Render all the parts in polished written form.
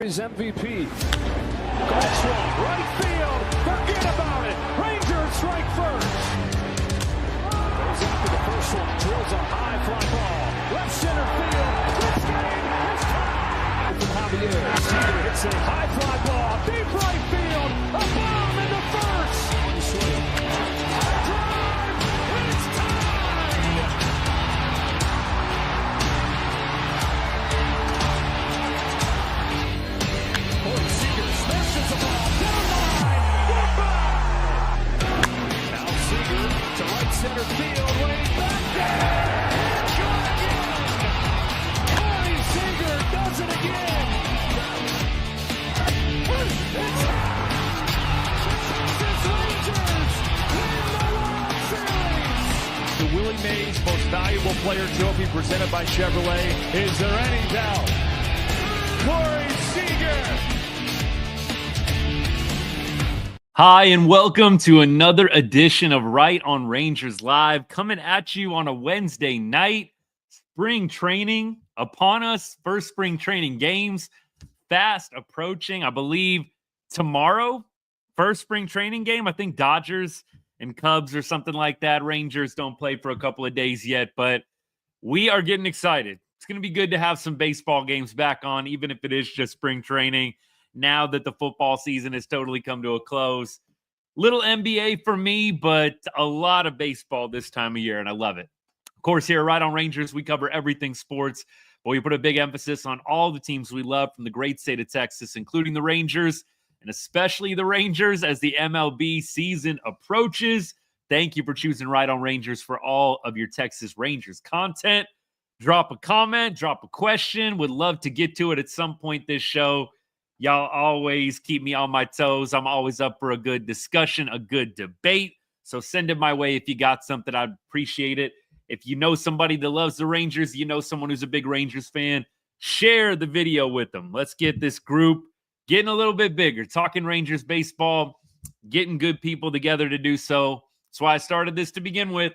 His MVP. That's one. Right field. Forget about it. Rangers strike first. Goes after the first one. Drills a high fly ball. Left center field. This game is tied. From Javier. Seager hits a high fly ball. Deep right field. A bomb into first. One swing. Drive. It's tied. Seager smashes the ball down the line. Goodbye. Now Seager to right center field. Way back there. Shot again. Corey Seager does it again. It's Texas Rangers win the World Series. The Willie Mays Most Valuable Player Trophy presented by Chevrolet. Is there any doubt? Corey Seager. Hi, and welcome to another edition of Right on Rangers Live, coming at you on a Wednesday night. Spring training upon us. First spring training games fast approaching. I believe tomorrow, first spring training game. I think Dodgers and Cubs or something like that. Rangers don't play for a couple of days yet, but we are getting excited. It's going to be good to have some baseball games back on, even if it is just spring training. Now that the football season has totally come to a close. Little NBA for me, but a lot of baseball this time of year, and I love it. Of course, here at Right on Rangers, we cover everything sports, but we put a big emphasis on all the teams we love from the great state of Texas, including the Rangers, and especially the Rangers as the MLB season approaches. Thank you for choosing Right on Rangers for all of your Texas Rangers content. Drop a comment, drop a question. Would love to get to it at some point this show. Y'all always keep me on my toes. I'm always up for a good discussion, a good debate. So send it my way if you got something. I'd appreciate it. If you know somebody that loves the Rangers, you know someone who's a big Rangers fan, share the video with them. Let's get this group getting a little bit bigger, talking Rangers baseball, getting good people together to do so. That's why I started this to begin with.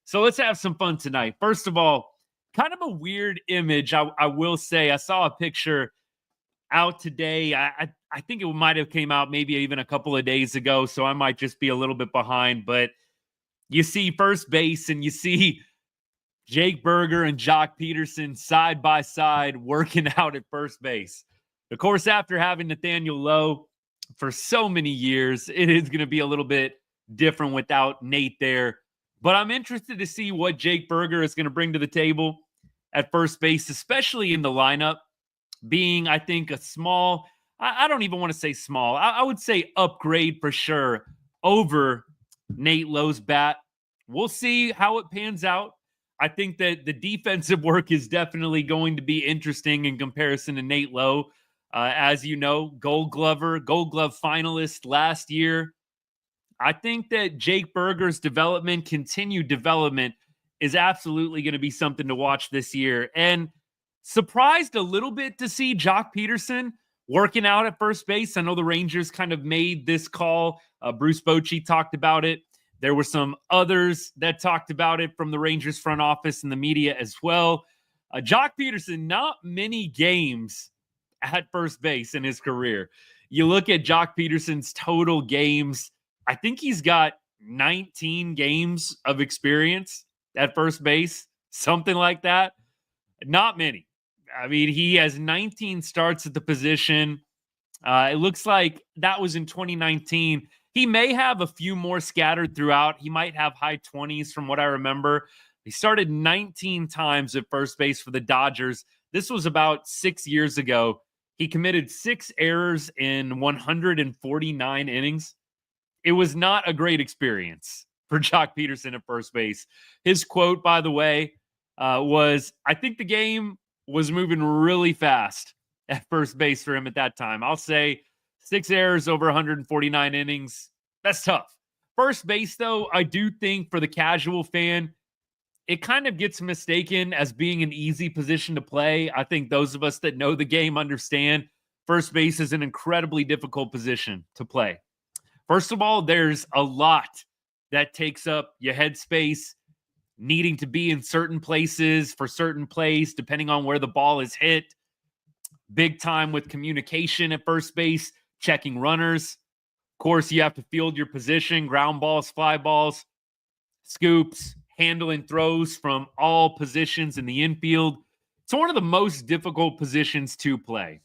So let's have some fun tonight. First of all, kind of a weird image, I will say. I saw a picture out today. I think it might have came out maybe even a couple of days ago, so I might just be a little bit behind. But you see first base and you see Jake Burger and Joc Pederson side by side working out at first base. Of course, after having Nathaniel Lowe for so many years, it is going to be a little bit different without Nate there. But I'm interested to see what Jake Burger is going to bring to the table at first base, especially in the lineup. Being, I think, a small, I don't even want to say small, I would say upgrade for sure over Nate Lowe's bat. We'll see how it pans out. I think that the defensive work is definitely going to be interesting in comparison to Nate Lowe. As you know, Gold Glove finalist last year. I think that Jake Burger's continued development, is absolutely going to be something to watch this year. And surprised a little bit to see Joc Pederson working out at first base. I know the Rangers kind of made this call. Bruce Bochy talked about it. There were some others that talked about it from the Rangers front office and the media as well. Joc Pederson, not many games at first base in his career. You look at Joc Pederson's total games, I think he's got 19 games of experience at first base, something like that. Not many. I mean, he has 19 starts at the position. It looks like that was in 2019. He may have a few more scattered throughout. He might have high 20s from what I remember. He started 19 times at first base for the Dodgers. This was about 6 years ago. He committed 6 errors in 149 innings. It was not a great experience for Joc Pederson at first base. His quote, by the way, was, I think the game was moving really fast at first base for him at that time. I'll say 6 errors over 149 innings. That's tough. First base, though, I do think for the casual fan, it kind of gets mistaken as being an easy position to play. I think those of us that know the game understand first base is an incredibly difficult position to play. First of all, there's a lot that takes up your headspace, needing to be in certain places for certain plays, depending on where the ball is hit. big time with communication at first base, checking runners. Of course, you have to field your position, ground balls, fly balls, scoops, handling throws from all positions in the infield. It's one of the most difficult positions to play.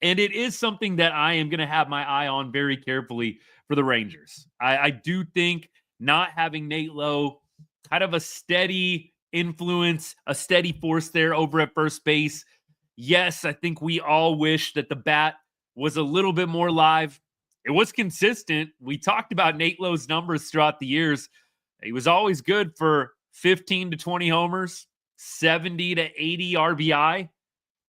And it is something that I am going to have my eye on very carefully for the Rangers. I do think not having Nate Lowe, kind of a steady influence, a steady force there over at first base. Yes, I think we all wish that the bat was a little bit more live. It was consistent. We talked about Nate Lowe's numbers throughout the years. He was always good for 15 to 20 homers, 70 to 80 RBI.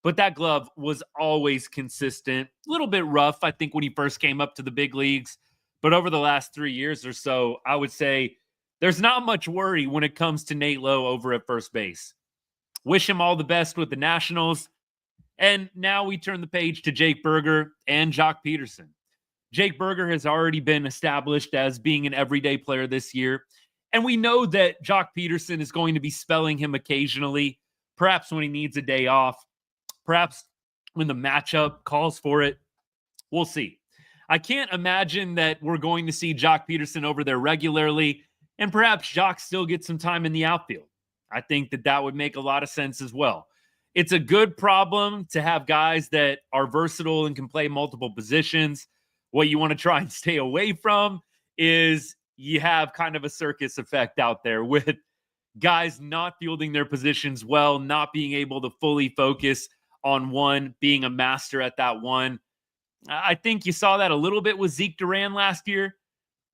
But that glove was always consistent. A little bit rough, I think, when he first came up to the big leagues. But over the last 3 years or so, I would say there's not much worry when it comes to Nate Lowe over at first base. Wish him all the best with the Nationals. And now we turn the page to Jake Burger and Joc Pederson. Jake Burger has already been established as being an everyday player this year. And we know that Joc Pederson is going to be spelling him occasionally, perhaps when he needs a day off, perhaps when the matchup calls for it. We'll see. I can't imagine that we're going to see Joc Pederson over there regularly, and perhaps Joc still gets some time in the outfield. I think that that would make a lot of sense as well. It's a good problem to have guys that are versatile and can play multiple positions. What you want to try and stay away from is you have kind of a circus effect out there with guys not fielding their positions well, not being able to fully focus on one, being a master at that one. I think you saw that a little bit with Zeke Duran last year.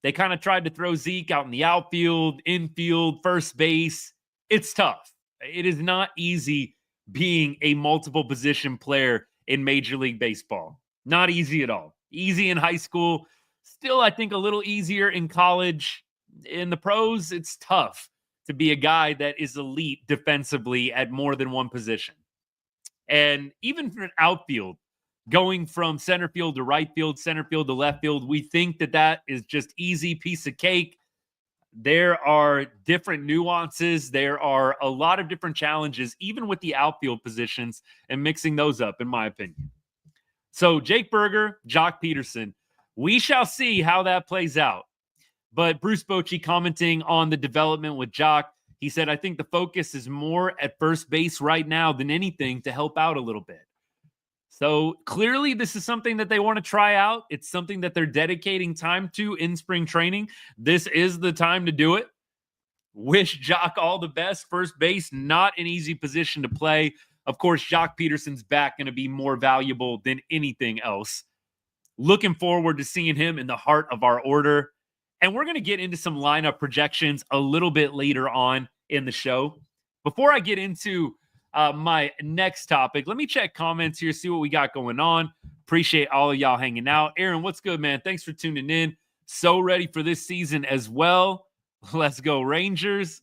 They kind of tried to throw Zeke out in the outfield, infield, first base. It's tough. It is not easy being a multiple position player in Major League Baseball. Not easy at all. Easy in high school. Still, I think a little easier in college. In the pros, it's tough to be a guy that is elite defensively at more than one position. And even for an outfield, going from center field to right field, center field to left field, we think that that is just easy piece of cake. There are different nuances. There are a lot of different challenges, even with the outfield positions and mixing those up, in my opinion. So Jake Burger, Joc Pederson, we shall see how that plays out. But Bruce Bochy commenting on the development with Joc, he said, I think the focus is more at first base right now than anything to help out a little bit. So clearly this is something that they want to try out. It's something that they're dedicating time to in spring training. This is the time to do it. Wish Joc all the best. First base, not an easy position to play. Of course, Joc Pederson's back going to be more valuable than anything else. Looking forward to seeing him in the heart of our order. And we're going to get into some lineup projections a little bit later on in the show. Before I get into my next topic, let me check comments here, see what we got going on. Appreciate all of y'all hanging out. Aaron, what's good, man? Thanks for tuning in. So ready for this season as well. Let's go Rangers.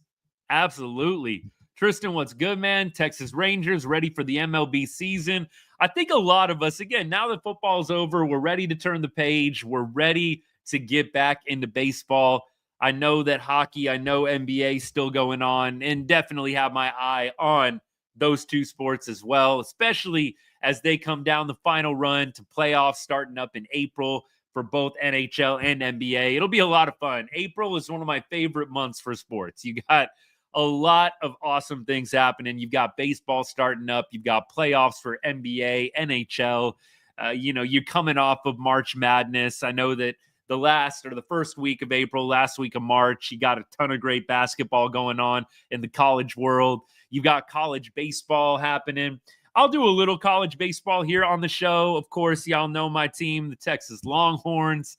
Absolutely. Tristan, what's good, man? Texas Rangers ready for the MLB season. I think a lot of us, again, now that football's over, we're ready to turn the page. We're ready to get back into baseball. I know that hockey, I know NBA still going on, and definitely have my eye on those two sports as well, especially as they come down the final run to playoffs starting up in April for both NHL and NBA. It'll be a lot of fun. April is one of my favorite months for sports. You got a lot of awesome things happening. You've got baseball starting up. You've got playoffs for NBA, NHL. You're coming off of March Madness. I know that the first week of April, last week of March, you got a ton of great basketball going on in the college world. You've got college baseball happening. I'll do a little college baseball here on the show. Of course, y'all know my team, the Texas Longhorns.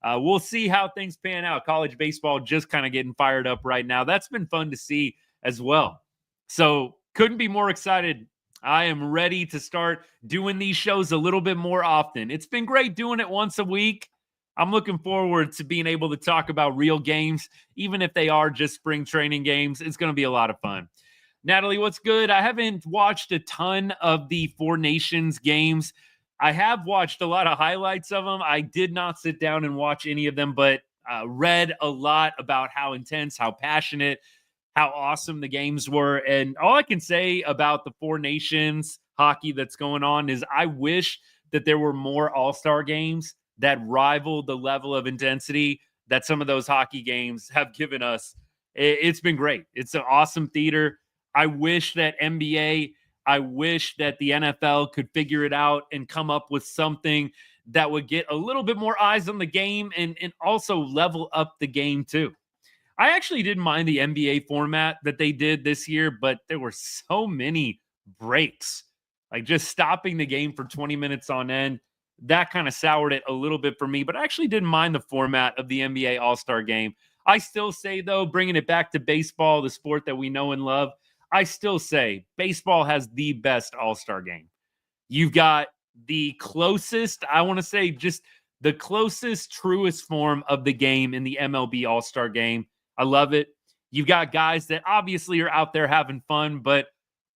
We'll see how things pan out. College baseball just kind of getting fired up right now. That's been fun to see as well. So couldn't be more excited. I am ready to start doing these shows a little bit more often. It's been great doing it once a week. I'm looking forward to being able to talk about real games, even if they are just spring training games. It's going to be a lot of fun. Natalie, what's good? I haven't watched a ton of the Four Nations games. I have watched a lot of highlights of them. I did not sit down and watch any of them, but read a lot about how intense, how passionate, how awesome the games were. And all I can say about the Four Nations hockey that's going on is I wish that there were more all-star games that rival the level of intensity that some of those hockey games have given us. It's been great. It's an awesome theater. I wish that NBA, I wish that the NFL could figure it out and come up with something that would get a little bit more eyes on the game and also level up the game too. I actually didn't mind the NBA format that they did this year, but there were so many breaks, like just stopping the game for 20 minutes on end. That kind of soured it a little bit for me, but I actually didn't mind the format of the NBA All-Star game. I still say, though, bringing it back to baseball, the sport that we know and love, I still say baseball has the best All-Star game. You've got the closest, I want to say, just the closest, truest form of the game in the MLB All-Star game. I love it. You've got guys that obviously are out there having fun, but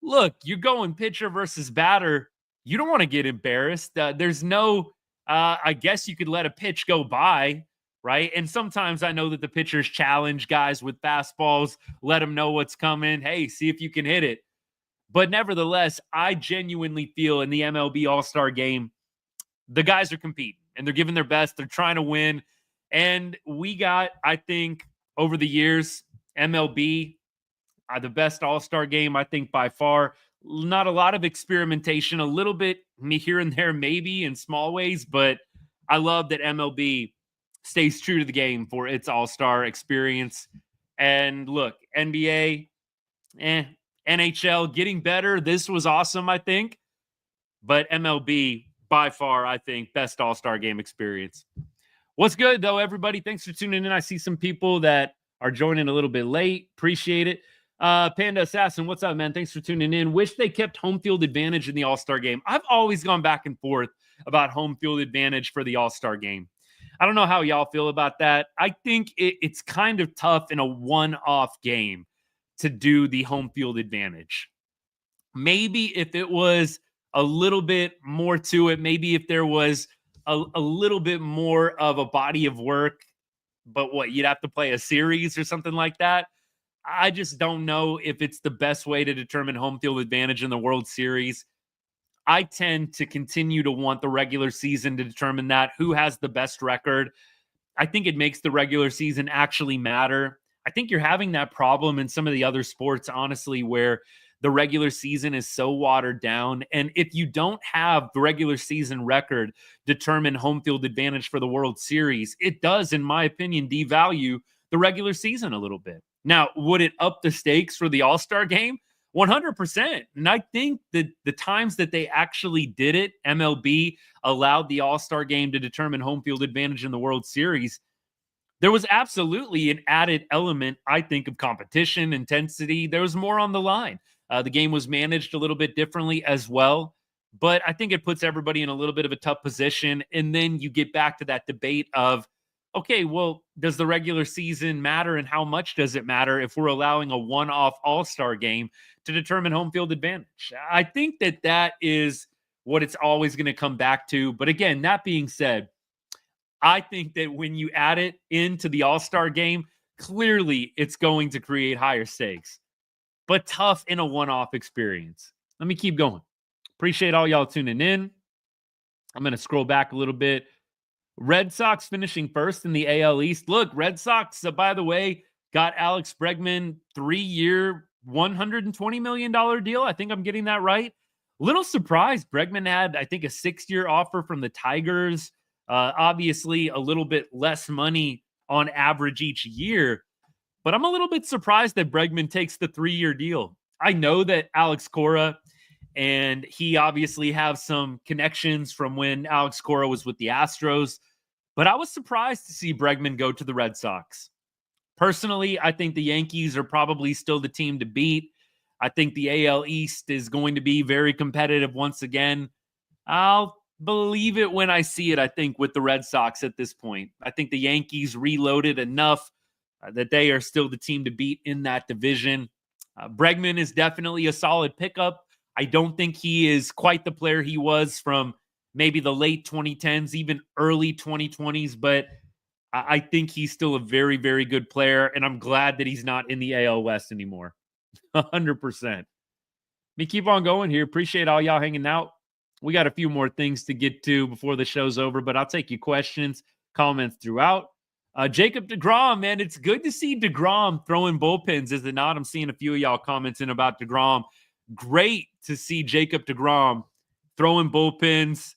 look, you're going pitcher versus batter. You don't want to get embarrassed. There's no, I guess you could let a pitch go by, right? And sometimes I know that the pitchers challenge guys with fastballs, let them know what's coming. Hey, see if you can hit it. But nevertheless, I genuinely feel in the MLB All-Star game, the guys are competing and they're giving their best. They're trying to win. And we got, I think, over the years, MLB, the best All-Star game, I think, by far. Not a lot of experimentation, a little bit me here and there, maybe in small ways, but I love that MLB stays true to the game for its All-Star experience. And look, NBA, NHL getting better. This was awesome, I think. But MLB, by far, I think, best All-Star game experience. What's good, though, everybody? Thanks for tuning in. I see some people that are joining a little bit late. Appreciate it. Panda Assassin, what's up, man? Thanks for tuning in. Wish they kept home field advantage in the All-Star game. I've always gone back and forth about home field advantage for the All-Star game. I don't know how y'all feel about that. I think it's kind of tough in a one-off game to do the home field advantage. Maybe if it was a little bit more to it, maybe if there was a little bit more of a body of work, but what, you'd have to play a series or something like that. I just don't know if it's the best way to determine home field advantage in the World Series. I tend to continue to want the regular season to determine that, who has the best record. I think it makes the regular season actually matter. I think you're having that problem in some of the other sports, honestly, where the regular season is so watered down. And if you don't have the regular season record determine home field advantage for the World Series, it does, in my opinion, devalue the regular season a little bit. Now, would it up the stakes for the All-Star game? 100%. And I think that the times that they actually did it, MLB allowed the All-Star game to determine home field advantage in the World Series. There was absolutely an added element, I think, of competition, intensity. There was more on the line. The game was managed a little bit differently as well. But I think it puts everybody in a little bit of a tough position. And then you get back to that debate of, okay, well, does the regular season matter and how much does it matter if we're allowing a one-off All-Star game to determine home field advantage? I think that that is what it's always going to come back to. But again, that being said, I think that when you add it into the All-Star game, clearly it's going to create higher stakes, but tough in a one-off experience. Let me keep going. Appreciate all y'all tuning in. I'm going to scroll back a little bit. Red Sox finishing first in the AL East. Look, Red Sox, by the way, got Alex Bregman 3-year, $120 million deal. I think I'm getting that right. Little surprised. Bregman had, I think, a 6-year offer from the Tigers. Obviously, a little bit less money on average each year. But I'm a little bit surprised that Bregman takes the 3-year deal. I know that Alex Cora and he obviously have some connections from when Alex Cora was with the Astros. But I was surprised to see Bregman go to the Red Sox. Personally, I think the Yankees are probably still the team to beat. I think the AL East is going to be very competitive once again. I'll believe it when I see it, I think, with the Red Sox at this point. I think the Yankees reloaded enough that they are still the team to beat in that division. Bregman is definitely a solid pickup. I don't think he is quite the player he was from maybe the late 2010s, even early 2020s, but I think he's still a very, very good player, and I'm glad that he's not in the AL West anymore. 100%. Me keep on going here. Appreciate all y'all hanging out. We got a few more things to get to before the show's over, but I'll take your questions, comments throughout. Jacob DeGrom, man, it's good to see DeGrom throwing bullpens, is it not? I'm seeing a few of y'all commenting about DeGrom. Great to see Jacob DeGrom throwing bullpens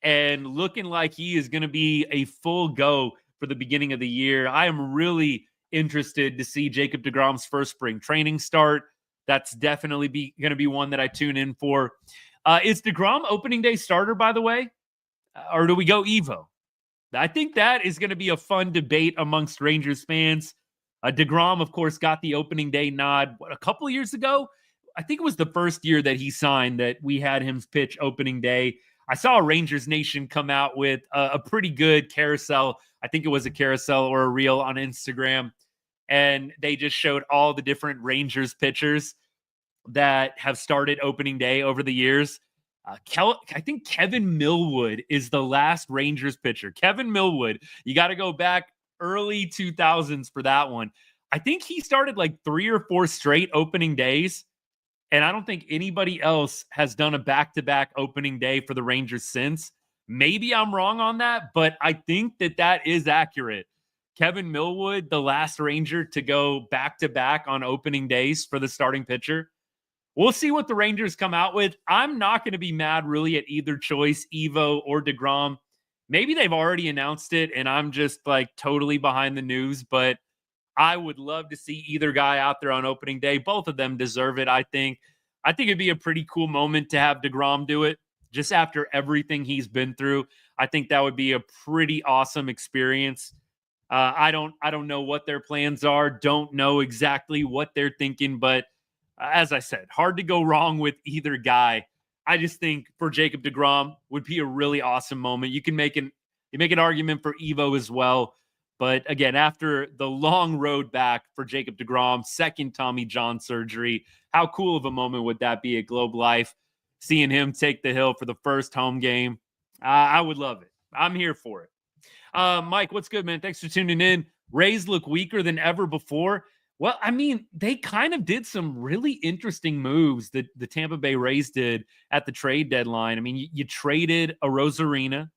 and looking like he is going to be a full go for the beginning of the year. I am really interested to see Jacob DeGrom's first spring training start. That's definitely going to be one that I tune in for. Is DeGrom opening day starter, by the way? Or do we go Evo? I think that is going to be a fun debate amongst Rangers fans. DeGrom, of course, got the opening day nod a couple of years ago. I think it was the first year that he signed that we had him pitch opening day. I saw Rangers Nation come out with a pretty good carousel. I think it was a carousel or a reel on Instagram. And they just showed all the different Rangers pitchers that have started opening day over the years. I think Kevin Millwood is the last Rangers pitcher. Kevin Millwood, you got to go back early 2000s for that one. I think he started like 3 or 4 straight opening days. And I don't think anybody else has done a back-to-back opening day for the Rangers since. Maybe I'm wrong on that, but I think that is accurate. Kevin Millwood, the last Ranger to go back-to-back on opening days for the starting pitcher. We'll see what the Rangers come out with. I'm not going to be mad really at either choice, Evo or DeGrom. Maybe they've already announced it and I'm just like totally behind the news, but I would love to see either guy out there on opening day. Both of them deserve it, I think. I think it'd be a pretty cool moment to have DeGrom do it just after everything he's been through. I think that would be a pretty awesome experience. I don't know what their plans are. Don't know exactly what they're thinking, but as I said, hard to go wrong with either guy. I just think for Jacob DeGrom would be a really awesome moment. You make an argument for Evo as well. But again, after the long road back for Jacob DeGrom, second Tommy John surgery, how cool of a moment would that be at Globe Life? Seeing him take the hill for the first home game. I would love it. I'm here for it. Mike, what's good, man? Thanks for tuning in. Rays look weaker than ever before. Well, I mean, they kind of did some really interesting moves that the Tampa Bay Rays did at the trade deadline. I mean, you traded a Rosarina,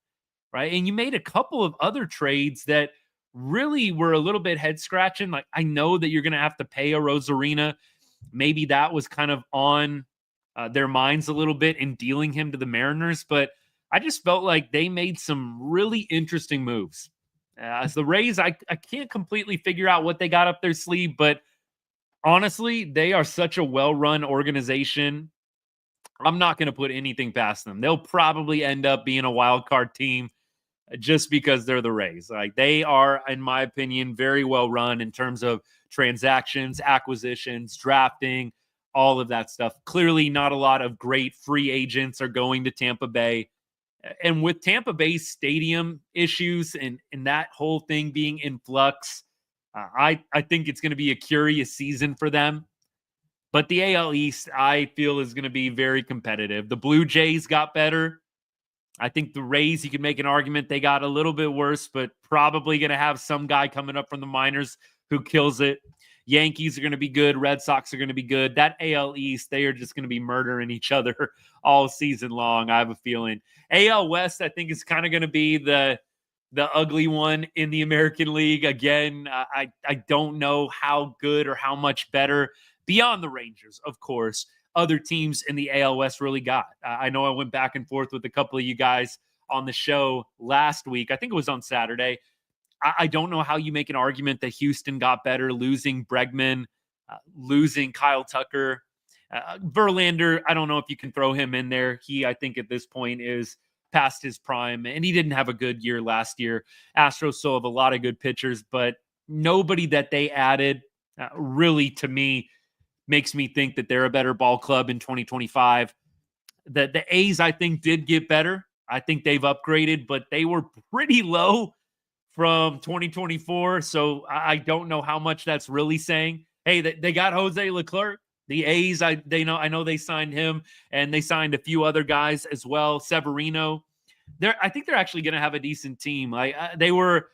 right? And you made a couple of other trades that really were a little bit head scratching. Like, I know that you're going to have to pay a Rosarina. Maybe that was kind of on their minds a little bit in dealing him to the Mariners, but I just felt like they made some really interesting moves. As the Rays, I can't completely figure out what they got up their sleeve, but honestly, they are such a well-run organization. I'm not going to put anything past them. They'll probably end up being a wild card team just because they're the Rays. Like, they are, in my opinion, very well run in terms of transactions, acquisitions, drafting, all of that stuff. Clearly, not a lot of great free agents are going to Tampa Bay. And with Tampa Bay's stadium issues and that whole thing being in flux, I think it's going to be a curious season for them. But the AL East, I feel, is going to be very competitive. The Blue Jays got better. I think the Rays, you can make an argument they got a little bit worse, but probably going to have some guy coming up from the minors who kills it. Yankees are going to be good. Red Sox are going to be good. That AL East, they are just going to be murdering each other all season long, I have a feeling. AL West, I think, is kind of going to be the ugly one in the American League. Again, I don't know how good or how much better, beyond the Rangers, of course, other teams in the AL West really got. I know I went back and forth with a couple of you guys on the show last week. I think it was on Saturday. I don't know how you make an argument that Houston got better, losing Bregman, losing Kyle Tucker. Verlander, I don't know if you can throw him in there. He, I think at this point, is past his prime, and he didn't have a good year last year. Astros still have a lot of good pitchers, but nobody that they added really, to me, makes me think that they're a better ball club in 2025. The A's, I think, did get better. I think they've upgraded, but they were pretty low from 2024. So I don't know how much that's really saying. Hey, they got Jose Leclerc. The A's, I know they signed him, and they signed a few other guys as well. Severino. I think they're actually going to have a decent team. They were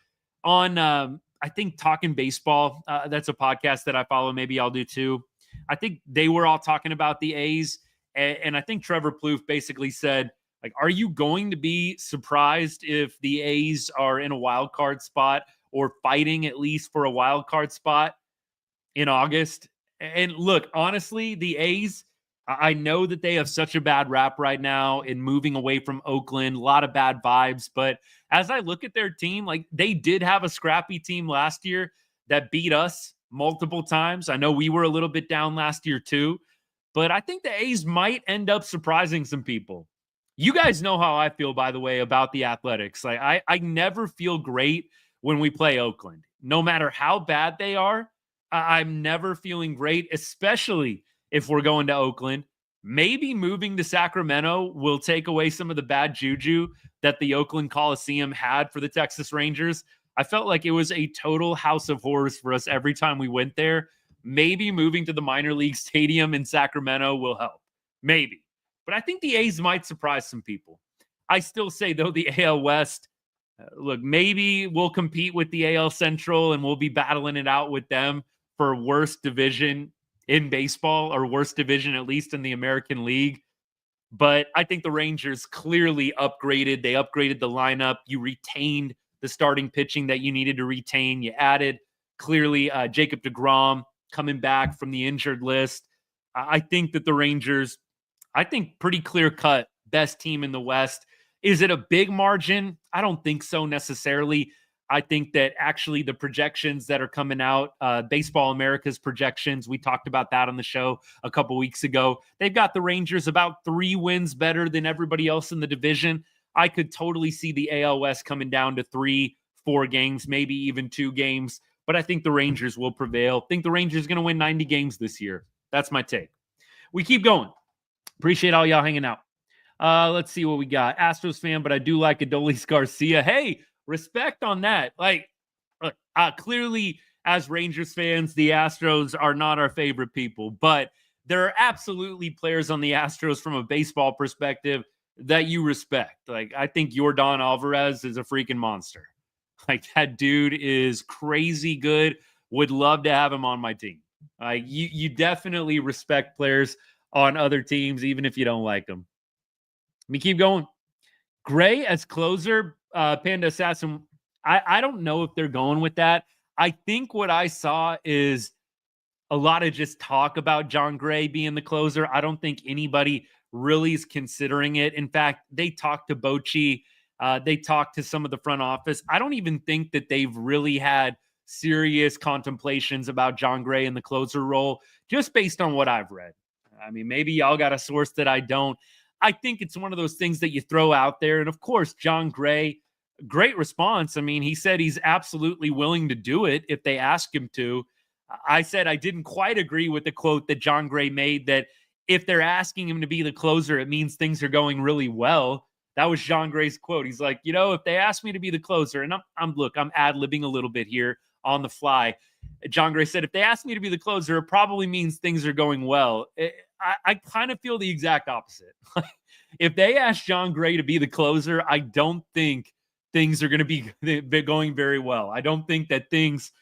on, I think, Talking Baseball. That's a podcast that I follow. Maybe I'll do too. I think they were all talking about the A's, And I think Trevor Plouffe basically said, like, are you going to be surprised if the A's are in a wild card spot or fighting at least for a wild card spot in August? And look, honestly, the A's, I know that they have such a bad rap right now in moving away from Oakland, a lot of bad vibes. But as I look at their team, like they did have a scrappy team last year that beat us multiple times. I know we were a little bit down last year too, but I think the A's might end up surprising some people. You guys know how I feel, by the way, about the Athletics. Like I never feel great when we play Oakland, no matter how bad they are. I'm never feeling great, especially if we're going to Oakland. Maybe moving to Sacramento will take away some of the bad juju that the Oakland Coliseum had for the Texas Rangers. I felt like it was a total house of horrors for us every time we went there. Maybe moving to the minor league stadium in Sacramento will help. Maybe. But I think the A's might surprise some people. I still say, though, the AL West, look, maybe we'll compete with the AL Central and we'll be battling it out with them for worst division in baseball, or worst division, at least in the American League. But I think the Rangers clearly upgraded. They upgraded the lineup. You retained the starting pitching that you needed to retain. You added clearly Jacob deGrom coming back from the injured list. I think that the Rangers, I think pretty clear cut best team in the West. Is it a big margin? I don't think so necessarily. I think that actually the projections that are coming out, Baseball America's projections, we talked about that on the show a couple weeks ago. They've got the Rangers about 3 wins better than everybody else in the division. I could totally see the AL West coming down to 3, 4 games, maybe even 2 games. But I think the Rangers will prevail. I think the Rangers are going to win 90 games this year. That's my take. We keep going. Appreciate all y'all hanging out. Let's see what we got. Astros fan, but I do like Adolis Garcia. Hey, respect on that. Like, clearly, as Rangers fans, the Astros are not our favorite people, but there are absolutely players on the Astros from a baseball perspective that you respect. Like, I think Yordan Alvarez is a freaking monster. Like, that dude is crazy good. Would love to have him on my team. Like, you definitely respect players on other teams, even if you don't like them. Let me keep going. Gray as closer, Panda Assassin. I don't know if they're going with that. I think what I saw is a lot of just talk about John Gray being the closer. I don't think anybody really is considering it. In fact, they talked to Bochy. They talked to some of the front office. I don't even think that they've really had serious contemplations about John Gray in the closer role, just based on what I've read. I mean, maybe y'all got a source that I don't. I think it's one of those things that you throw out there. And of course, John Gray, great response. I mean, he said he's absolutely willing to do it if they ask him to. I said I didn't quite agree with the quote that John Gray made, that if they're asking him to be the closer, it means things are going really well. That was John Gray's quote. He's like, if they ask me to be the closer, and I'm ad-libbing a little bit here on the fly. John Gray said, if they ask me to be the closer, it probably means things are going well. I kind of feel the exact opposite. If they ask John Gray to be the closer, I don't think things are going to be going very well. I don't think that things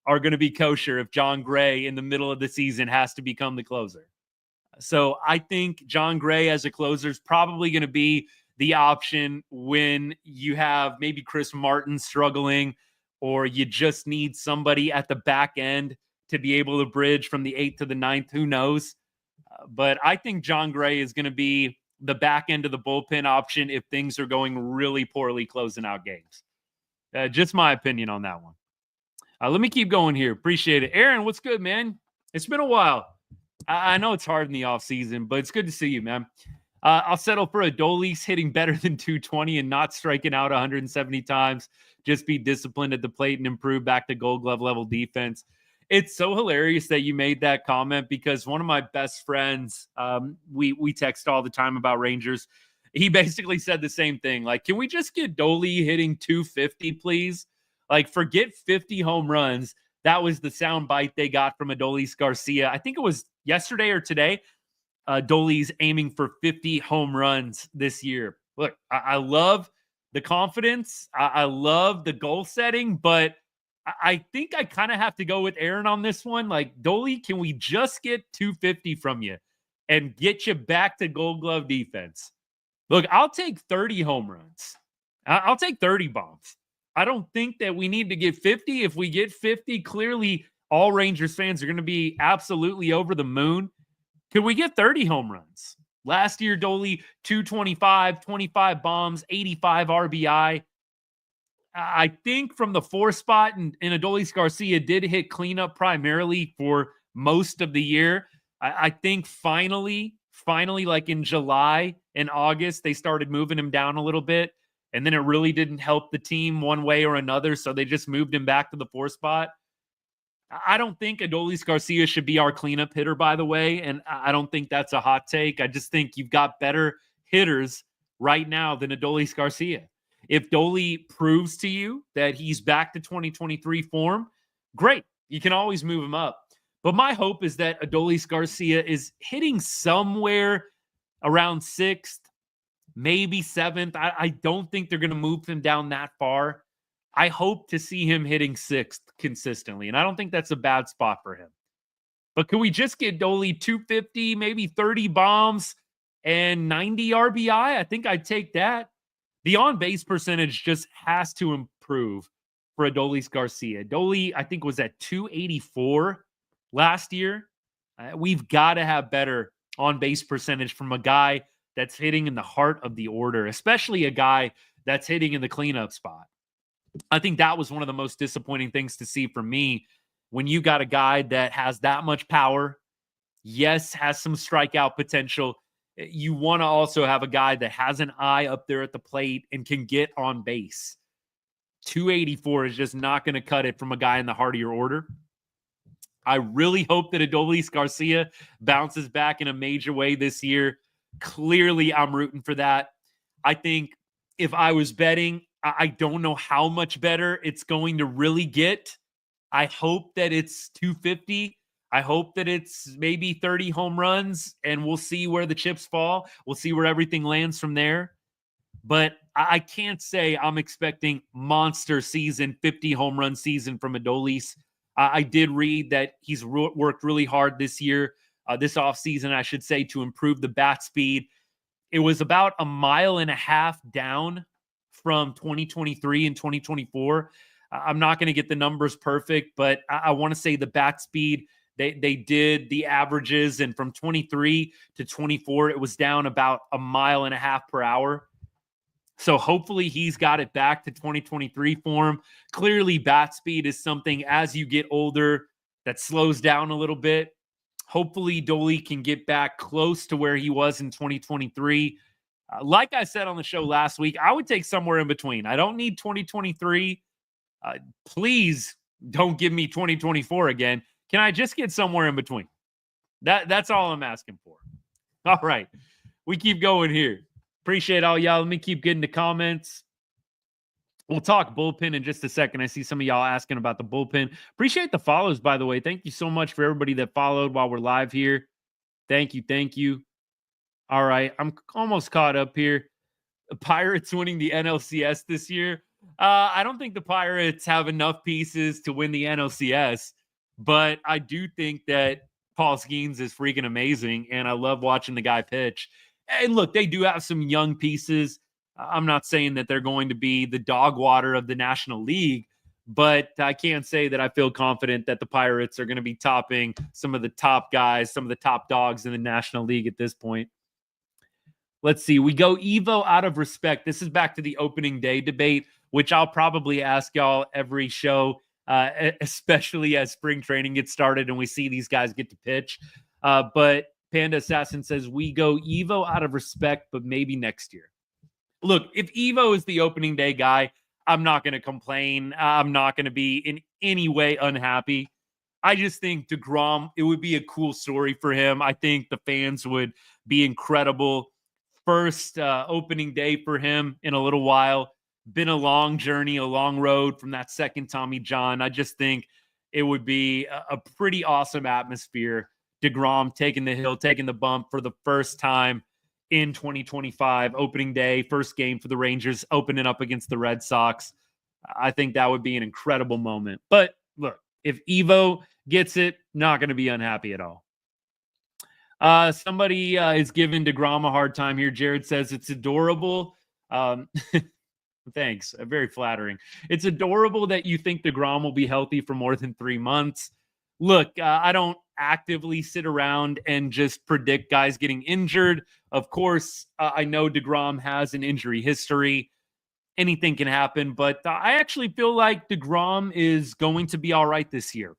are going to be kosher if John Gray in the middle of the season has to become the closer. So I think John Gray as a closer is probably going to be the option when you have maybe Chris Martin struggling, or you just need somebody at the back end to be able to bridge from the 8th to the 9th. Who knows? But I think John Gray is going to be the back end of the bullpen option if things are going really poorly closing out games. Just my opinion on that one. Let me keep going here. Appreciate it. Aaron, what's good, man? It's been a while. I know it's hard in the offseason, but it's good to see you, man. I'll settle for Adolis hitting better than 220 and not striking out 170 times. Just be disciplined at the plate and improve back to Gold Glove level defense. It's so hilarious that you made that comment, because one of my best friends, we text all the time about Rangers. He basically said the same thing. Like, can we just get Dolly hitting 250, please? Like, forget 50 home runs. That was the sound bite they got from Adolis Garcia. I think it was yesterday or today. Dolly's aiming for 50 home runs this year. Look, I love the confidence. I love the goal setting, but I think I kind of have to go with Aaron on this one. Like, Dolly, can we just get 250 from you? and get you back to Gold Glove defense. Look, I'll take 30 home runs. I'll take 30 bombs. I don't think that we need to get 50. If we get 50, clearly all Rangers fans are going to be absolutely over the moon. Could we get 30 home runs? Last year, Adolis, 225, 25 bombs, 85 RBI. I think from the 4 spot, and Adolis Garcia did hit cleanup primarily for most of the year. I think finally, like in July and August, they started moving him down a little bit. And then it really didn't help the team one way or another. So they just moved him back to the 4 spot. I don't think Adolis Garcia should be our cleanup hitter, by the way. And I don't think that's a hot take. I just think you've got better hitters right now than Adolis Garcia. If Dolly proves to you that he's back to 2023 form, great. You can always move him up. But my hope is that Adolis Garcia is hitting somewhere around 6th, maybe 7th. I don't think they're going to move him down that far. I hope to see him hitting 6th consistently, and I don't think that's a bad spot for him. But could we just get Dolly 250, maybe 30 bombs and 90 RBI? I think I'd take that. The on-base percentage just has to improve for Adolis Garcia. Adolis, I think, was at 284 last year. We've got to have better on-base percentage from a guy that's hitting in the heart of the order, especially a guy that's hitting in the cleanup spot. I think that was one of the most disappointing things to see from me when you got a guy that has that much power, yes, has some strikeout potential. You want to also have a guy that has an eye up there at the plate and can get on base. 284 is just not going to cut it from a guy in the heart of your order. I really hope that Adolis Garcia bounces back in a major way this year. Clearly, I'm rooting for that. I think if I was betting, I don't know how much better it's going to really get. I hope that it's 250. I hope that it's maybe 30 home runs, and we'll see where the chips fall. We'll see where everything lands from there. But I can't say I'm expecting monster season, 50 home run season from Adolis. I did read that he's worked really hard this year, this offseason, I should say, to improve the bat speed. It was about 1.5 miles down from 2023 and 2024. I'm not going to get the numbers perfect, but I want to say the bat speed, they did the averages, and from 23 to 24, it was down about 1.5 miles per hour. So hopefully he's got it back to 2023 form. Clearly, bat speed is something as you get older that slows down a little bit. Hopefully, Dolly can get back close to where he was in 2023. Like I said on the show last week, I would take somewhere in between. I don't need 2023. Please don't give me 2024 again. Can I just get somewhere in between? That's all I'm asking for. All right. We keep going here. Appreciate all y'all. Let me keep getting the comments. We'll talk bullpen in just a second. I see some of y'all asking about the bullpen. Appreciate the follows, by the way. Thank you so much for everybody that followed while we're live here. Thank you. Thank you. All right. I'm almost caught up here. The Pirates winning the NLCS this year. I don't think the Pirates have enough pieces to win the NLCS, but I do think that Paul Skeens is freaking amazing, and I love watching the guy pitch. And look, they do have some young pieces. I'm not saying that they're going to be the dog water of the National League, but I can't say that I feel confident that the Pirates are going to be topping some of the top guys, some of the top dogs in the National League at this point. Let's see. We go Evo out of respect. This is back to the opening day debate, which I'll probably ask y'all every show, especially as spring training gets started and we see these guys get to pitch. But Panda Assassin says, we go Evo out of respect, but maybe next year. Look, if Evo is the opening day guy, I'm not going to complain. I'm not going to be in any way unhappy. I just think DeGrom, it would be a cool story for him. I think the fans would be incredible. First opening day for him in a little while. Been a long journey, a long road from that second Tommy John. I just think it would be a pretty awesome atmosphere. DeGrom taking the hill, taking the bump for the first time in 2025, opening day, first game for the Rangers, opening up against the Red Sox. I think that would be an incredible moment. But look, if Evo gets it, not going to be unhappy at all. Somebody is giving DeGrom a hard time here. Jared says it's adorable. Thanks. Very flattering. It's adorable that you think DeGrom will be healthy for more than 3 months. Look, I don't actively sit around and just predict guys getting injured. Of course, I know DeGrom has an injury history. Anything can happen, but I actually feel like DeGrom is going to be all right this year.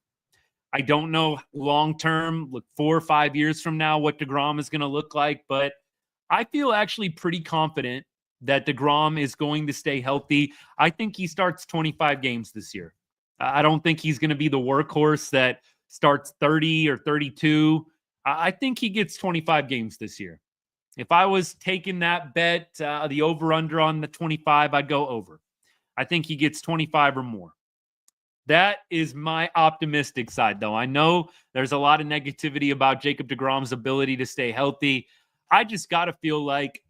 I don't know long term, look 4 or 5 years from now, what DeGrom is going to look like, but I feel actually pretty confident that DeGrom is going to stay healthy. I think he starts 25 games this year. I don't think he's going to be the workhorse that starts 30 or 32. I think he gets 25 games this year. If I was taking that bet, the over-under on the 25, I'd go over. I think he gets 25 or more. That is my optimistic side, though. I know there's a lot of negativity about Jacob deGrom's ability to stay healthy. I just got to feel like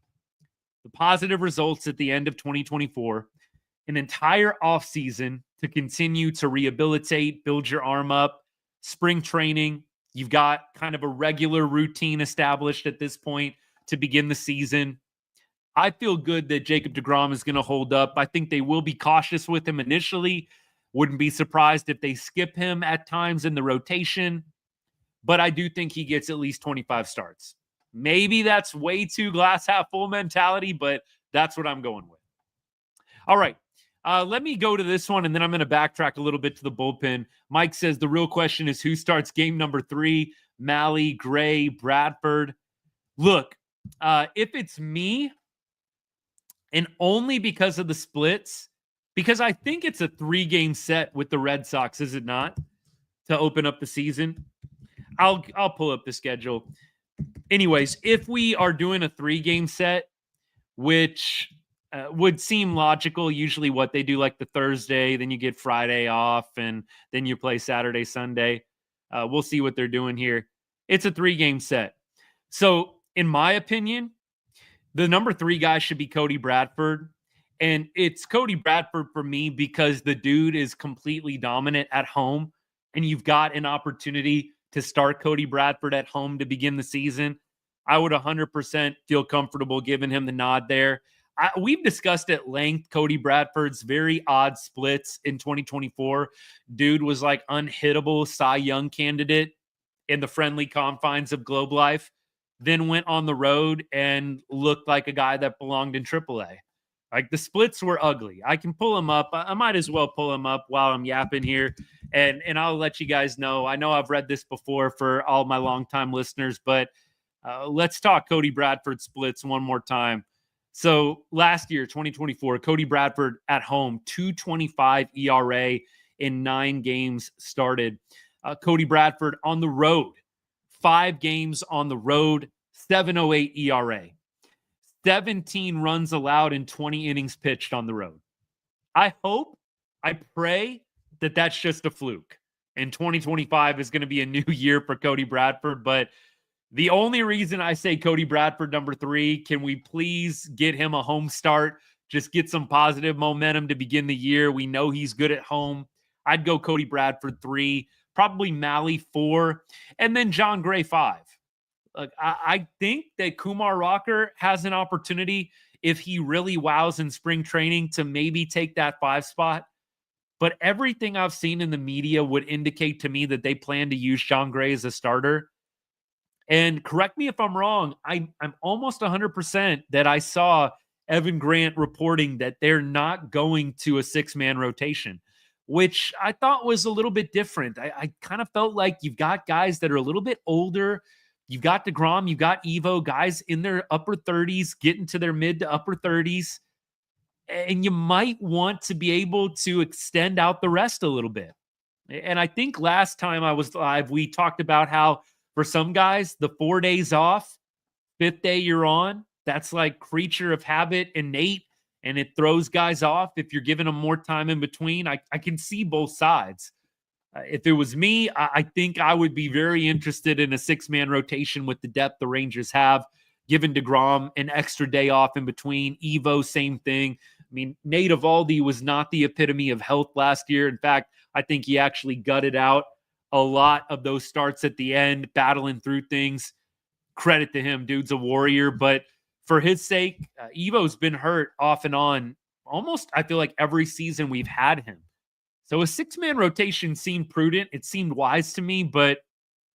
the positive results at the end of 2024, an entire offseason to continue to rehabilitate, build your arm up, spring training. You've got kind of a regular routine established at this point to begin the season. I feel good that Jacob deGrom is going to hold up. I think they will be cautious with him initially. Wouldn't be surprised if they skip him at times in the rotation. But I do think he gets at least 25 starts. Maybe that's way too glass half full mentality, but that's what I'm going with. All right. Let me go to this one, and then I'm going to backtrack a little bit to the bullpen. Mike says the real question is who starts game number 3, Malley, Gray, Bradford. Look, if it's me, and only because of the splits, because I think it's a 3-game set with the Red Sox, is it not, to open up the season? I'll pull up the schedule. Anyways, if we are doing a 3-game set, which would seem logical, usually what they do like the Thursday, then you get Friday off, and then you play Saturday, Sunday. We'll see what they're doing here. It's a 3-game set. So in my opinion, the number 3 guy should be Cody Bradford. And it's Cody Bradford for me because the dude is completely dominant at home. And you've got an opportunity to start Cody Bradford at home to begin the season. I would 100% feel comfortable giving him the nod there. We've discussed at length Cody Bradford's very odd splits in 2024. Dude was like unhittable Cy Young candidate in the friendly confines of Globe Life, then went on the road and looked like a guy that belonged in AAA. Like the splits were ugly. I can pull them up. I might as well pull them up while I'm yapping here, and I'll let you guys know. I know I've read this before for all my longtime listeners, but let's talk Cody Bradford splits one more time. So last year, 2024, Cody Bradford at home, 2.25 ERA in 9 games started. Cody Bradford on the road, 5 games on the road, 7.08 ERA. 17 runs allowed in 20 innings pitched on the road. I pray that that's just a fluke. And 2025 is going to be a new year for Cody Bradford. But the only reason I say Cody Bradford number 3, can we please get him a home start? Just get some positive momentum to begin the year. We know he's good at home. I'd go Cody Bradford 3, probably Malley 4, and then John Gray 5. Look, I think that Kumar Rocker has an opportunity if he really wows in spring training to maybe take that 5 spot. But everything I've seen in the media would indicate to me that they plan to use John Gray as a starter. And correct me if I'm wrong, I'm almost 100% that I saw Evan Grant reporting that they're not going to a 6-man rotation, which I thought was a little bit different. I kind of felt like you've got guys that are a little bit older. You've got DeGrom, you've got Evo, guys in their upper 30s, getting to their mid to upper 30s. And you might want to be able to extend out the rest a little bit. And I think last time I was live, we talked about how for some guys, the 4 days off, 5th day you're on, that's like creature of habit, innate, and it throws guys off if you're giving them more time in between. I can see both sides. If it was me, I think I would be very interested in a 6-man rotation with the depth the Rangers have, giving DeGrom an extra day off in between. Evo, same thing. I mean, Nate Eovaldi was not the epitome of health last year. In fact, I think he actually gutted out a lot of those starts at the end, battling through things. credit to him. Dude's a warrior. But for his sake, Evo's been hurt off and on almost, I feel like, every season we've had him. So a 6-man rotation seemed prudent. It seemed wise to me, but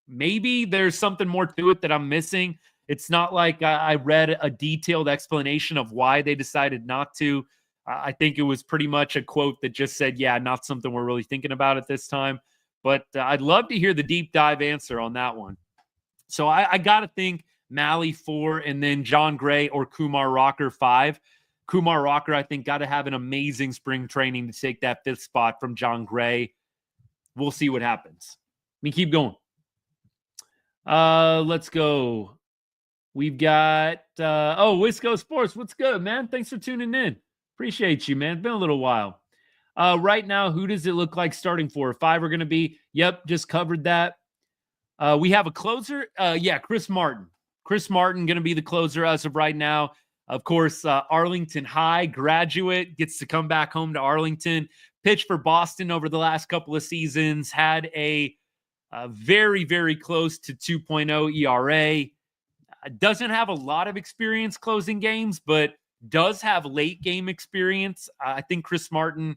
maybe there's something more to it that I'm missing. It's not like I read a detailed explanation of why they decided not to. I think it was pretty much a quote that just said, yeah, not something we're really thinking about at this time. But I'd love to hear the deep dive answer on that one. So I got to think Malley 4 and then John Gray or Kumar Rocker 5. Kumar Rocker, I think, got to have an amazing spring training to take that 5th spot from John Gray. We'll see what happens. Let me keep going. Let's go. We've got, Wisco Sports. What's good, man? Thanks for tuning in. Appreciate you, man. It's been a little while. Right now, who does it look like starting 4 or 5 are going to be? Yep, just covered that. We have a closer. Chris Martin. Chris Martin going to be the closer as of right now. Of course, Arlington High graduate, gets to come back home to Arlington. Pitched for Boston over the last couple of seasons. Had a very, very close to 2.0 ERA. Doesn't have a lot of experience closing games, but does have late game experience. I think Chris Martin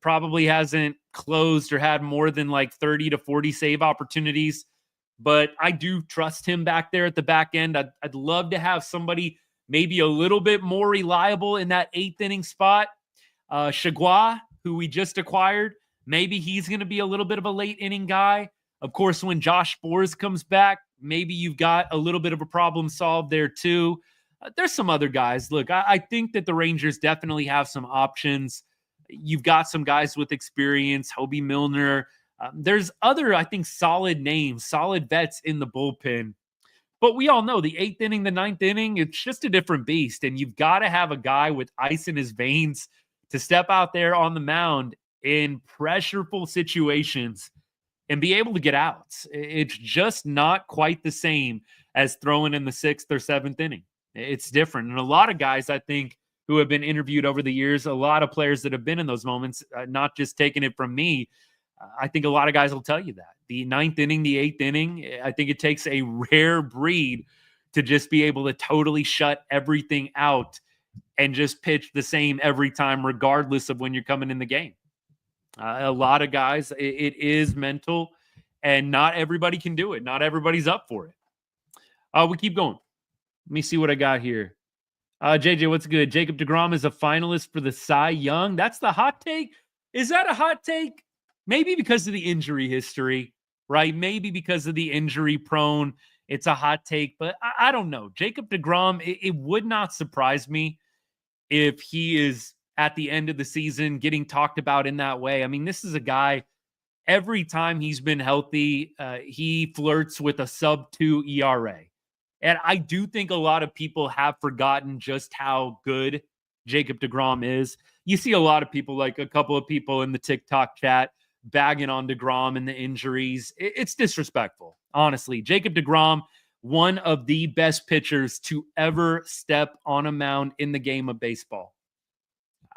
probably hasn't closed or had more than like 30 to 40 save opportunities. But I do trust him back there at the back end. I'd love to have somebody maybe a little bit more reliable in that 8th inning spot. Chagua, who we just acquired, maybe he's going to be a little bit of a late inning guy. Of course, when Josh Boers comes back, maybe you've got a little bit of a problem solved there too. There's some other guys. Look, I think that the Rangers definitely have some options. You've got some guys with experience, Hobie Milner. There's other, I think, solid names, solid vets in the bullpen. But we all know the 8th inning, the 9th inning, it's just a different beast. And you've got to have a guy with ice in his veins to step out there on the mound in pressureful situations and be able to get outs. It's just not quite the same as throwing in the 6th or 7th inning. It's different. And a lot of guys, I think, who have been interviewed over the years, a lot of players that have been in those moments, not just taking it from me, I think a lot of guys will tell you that. The 9th inning, the 8th inning, I think it takes a rare breed to just be able to totally shut everything out and just pitch the same every time, regardless of when you're coming in the game. A lot of guys, it is mental, and not everybody can do it. Not everybody's up for it. We keep going. Let me see what I got here. JJ, what's good? Jacob deGrom is a finalist for the Cy Young. That's the hot take? Is that a hot take? Maybe because of the injury history, right? Maybe because of the injury prone. It's a hot take, but I don't know. Jacob deGrom, it would not surprise me if he is at the end of the season getting talked about in that way. I mean, this is a guy, every time he's been healthy, he flirts with a sub-2 ERA. And I do think a lot of people have forgotten just how good Jacob deGrom is. You see a lot of people, like a couple of people in the TikTok chat, bagging on deGrom and the injuries. It's disrespectful, honestly. Jacob deGrom, one of the best pitchers to ever step on a mound in the game of baseball.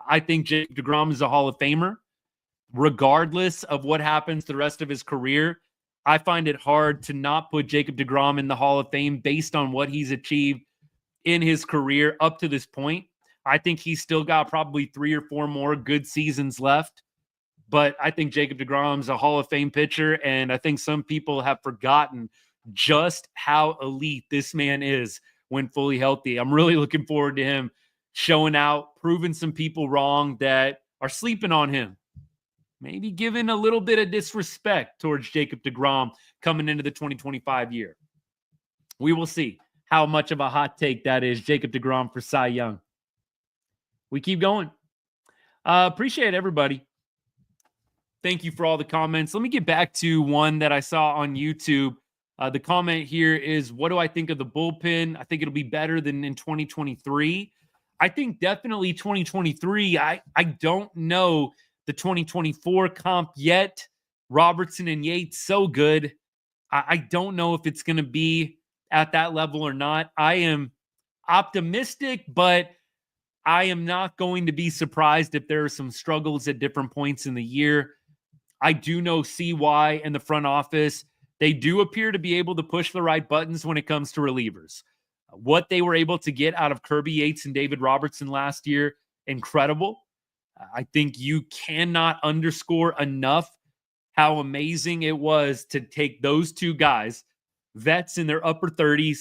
I think Jacob deGrom is a Hall of Famer. Regardless of what happens the rest of his career, I find it hard to not put Jacob deGrom in the Hall of Fame based on what he's achieved in his career up to this point. I think he's still got probably 3 or 4 more good seasons left. But I think Jacob deGrom's a Hall of Fame pitcher, and I think some people have forgotten just how elite this man is when fully healthy. I'm really looking forward to him showing out, proving some people wrong that are sleeping on him. Maybe giving a little bit of disrespect towards Jacob deGrom coming into the 2025 year. We will see how much of a hot take that is, Jacob deGrom for Cy Young. We keep going. Appreciate everybody. Thank you for all the comments. Let me get back to one that I saw on YouTube. The comment here is, what do I think of the bullpen? I think it'll be better than in 2023. I think definitely 2023. I don't know the 2024 comp yet. Robertson and Yates, so good. I don't know if it's going to be at that level or not. I am optimistic, but I am not going to be surprised if there are some struggles at different points in the year. I do know CY and the front office, They do appear to be able to push the right buttons when it comes to relievers. What they were able to get out of Kirby Yates and David Robertson last year, incredible. I think you cannot underscore enough how amazing it was to take those two guys, vets in their upper 30s.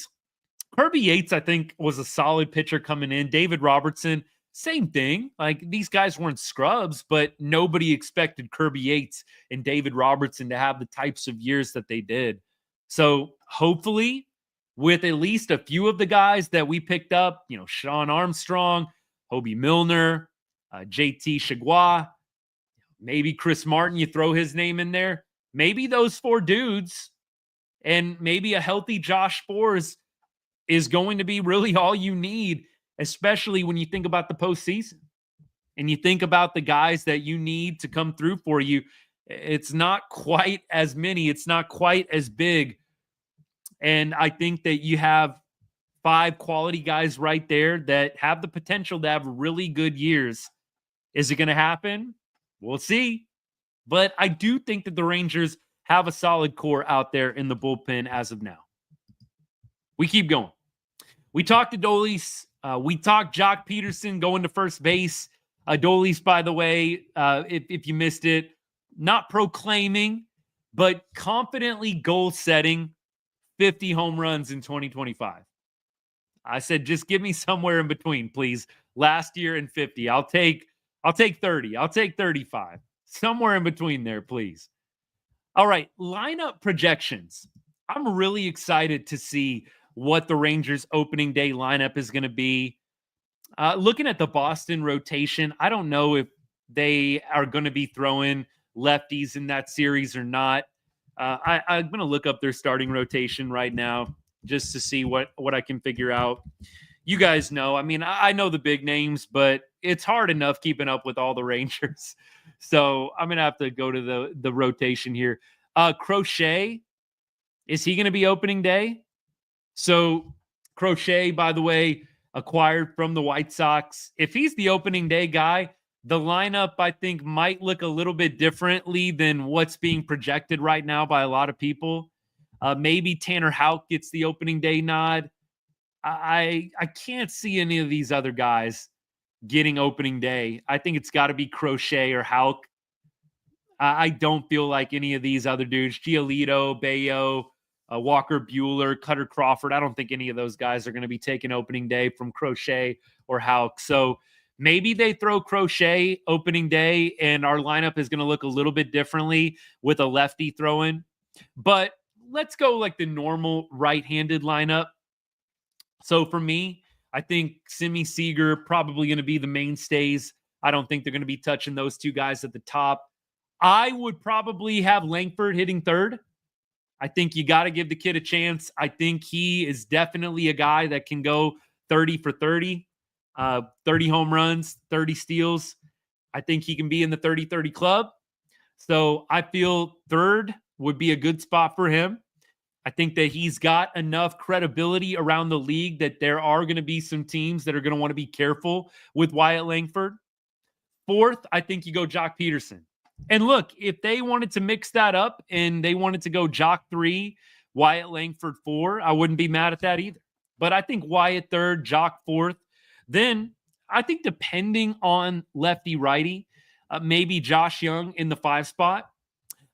Kirby Yates, I think, was a solid pitcher coming in. David Robertson, same thing. Like, these guys weren't scrubs, but nobody expected Kirby Yates and David Robertson to have the types of years that they did. So hopefully, with at least a few of the guys that we picked up, Sean Armstrong, Hobie Milner, JT Chagua, maybe Chris Martin, you throw his name in there. Maybe those 4 dudes and maybe a healthy Josh Sborz is going to be really all you need, especially when you think about the postseason and you think about the guys that you need to come through for you. It's not quite as many. It's not quite as big. And I think that you have 5 quality guys right there that have the potential to have really good years. Is it going to happen? We'll see. But I do think that the Rangers have a solid core out there in the bullpen as of now. We keep going. We talked Adolis. We talked Joc Pederson going to first base. Adolis, by the way, if you missed it, not proclaiming, but confidently goal setting 50 home runs in 2025. I said, just give me somewhere in between, please. Last year and 50. I'll take 30. I'll take 35. Somewhere in between there, please. All right, lineup projections. I'm really excited to see what the Rangers opening day lineup is going to be. Looking at the Boston rotation, I don't know if they are going to be throwing lefties in that series or not. I'm going to look up their starting rotation right now just to see what I can figure out. You guys know, I mean, I know the big names, but it's hard enough keeping up with all the Rangers. So I'm going to have to go to the rotation here. Crochet, is he going to be opening day? So Crochet, by the way, acquired from the White Sox. If he's the opening day guy, the lineup, I think, might look a little bit differently than what's being projected right now by a lot of people. Maybe Tanner Houck gets the opening day nod. I can't see any of these other guys getting opening day. I think it's got to be Crochet or Houck. I don't feel like any of these other dudes, Giolito, Bayo, Walker Buehler, Cutter Crawford, I don't think any of those guys are going to be taking opening day from Crochet or Houck. So maybe they throw Crochet opening day and our lineup is going to look a little bit differently with a lefty throw-in. But let's go like the normal right-handed lineup. So for me, I think Simi Seager probably going to be the mainstays. I don't think they're going to be touching those two guys at the top. I would probably have Langford hitting third. I think you got to give the kid a chance. I think he is definitely a guy that can go 30 for 30, 30 home runs, 30 steals. I think he can be in the 30-30 club. So I feel third would be a good spot for him. I think that he's got enough credibility around the league that there are going to be some teams that are going to want to be careful with Wyatt Langford. Fourth, I think you go Joc Pederson. And look, if they wanted to mix that up and they wanted to go Joc 3, Wyatt Langford 4, I wouldn't be mad at that either. But I think Wyatt third, Joc fourth. Then I think depending on lefty-righty, maybe Josh Young in the 5 spot.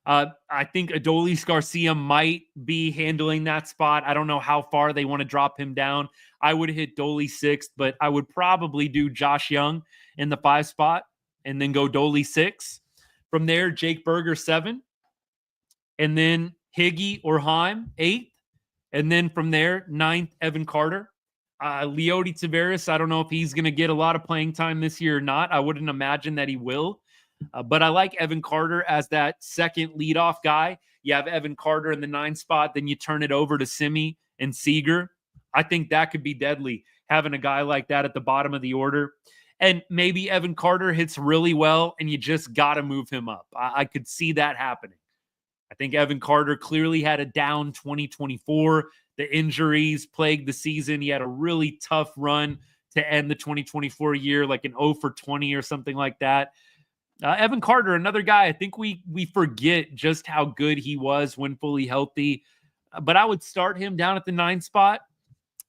I think Adolis Garcia might be handling that spot. I don't know how far they want to drop him down. I would hit Dolly 6th, but I would probably do Josh Young in the 5 spot and then go Dolly 6. From there, Jake Berger 7. And then Higgy or Heim 8th. And then from there, 9th, Evan Carter. Leody Taveras, I don't know if he's going to get a lot of playing time this year or not. I wouldn't imagine that he will. But I like Evan Carter as that second leadoff guy. You have Evan Carter in the 9 spot, then you turn it over to Simi and Seager. I think that could be deadly, having a guy like that at the bottom of the order. And maybe Evan Carter hits really well, and you just got to move him up. I could see that happening. I think Evan Carter clearly had a down 2024. The injuries plagued the season. He had a really tough run to end the 2024 year, like an 0 for 20 or something like that. Evan Carter, another guy, I think we forget just how good he was when fully healthy. But I would start him down at the 9 spot.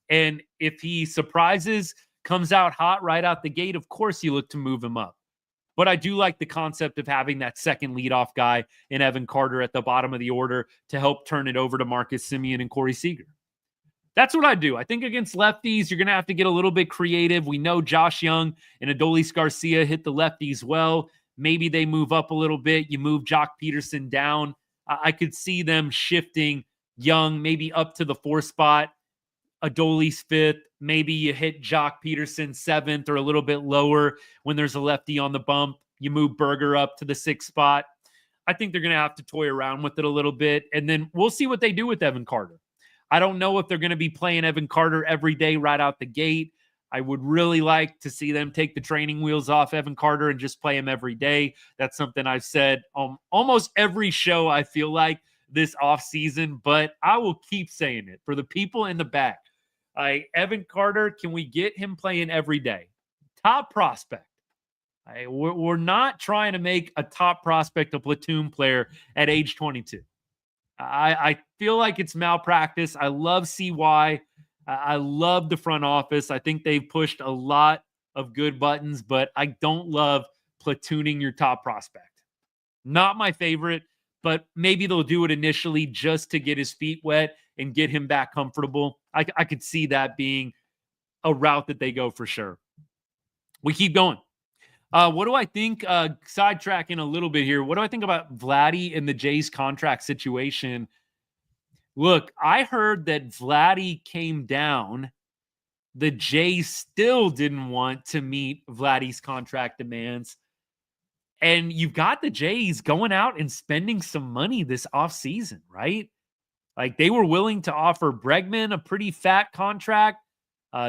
And if he surprises, comes out hot right out the gate, of course you look to move him up. But I do like the concept of having that second leadoff guy in Evan Carter at the bottom of the order to help turn it over to Marcus Semien and Corey Seager. That's what I do. I think against lefties, you're going to have to get a little bit creative. We know Josh Young and Adolis Garcia hit the lefties well. Maybe they move up a little bit. You move Joc Pederson down. I could see them shifting Young maybe up to the 4 spot, Adolis 5th. Maybe you hit Joc Pederson 7th or a little bit lower when there's a lefty on the bump. You move Berger up to the 6th spot. I think they're going to have to toy around with it a little bit, and then we'll see what they do with Evan Carter. I don't know if they're going to be playing Evan Carter every day right out the gate. I would really like to see them take the training wheels off Evan Carter and just play him every day. That's something I've said almost every show, I feel like, this offseason, but I will keep saying it for the people in the back. Evan Carter, can we get him playing every day? Top prospect. We're not trying to make a top prospect a platoon player at age 22. I feel like it's malpractice. I love CY. I love the front office. I think they've pushed a lot of good buttons, but I don't love platooning your top prospect. Not my favorite, but maybe they'll do it initially just to get his feet wet and get him back comfortable. I could see that being a route that they go for sure. We keep going. What do I think? Sidetracking a little bit here. What do I think about Vladdy and the Jays contract situation? Look, I heard that Vladdy came down. The Jays still didn't want to meet Vladdy's contract demands. And you've got the Jays going out and spending some money this offseason, right? Like they were willing to offer Bregman a pretty fat contract.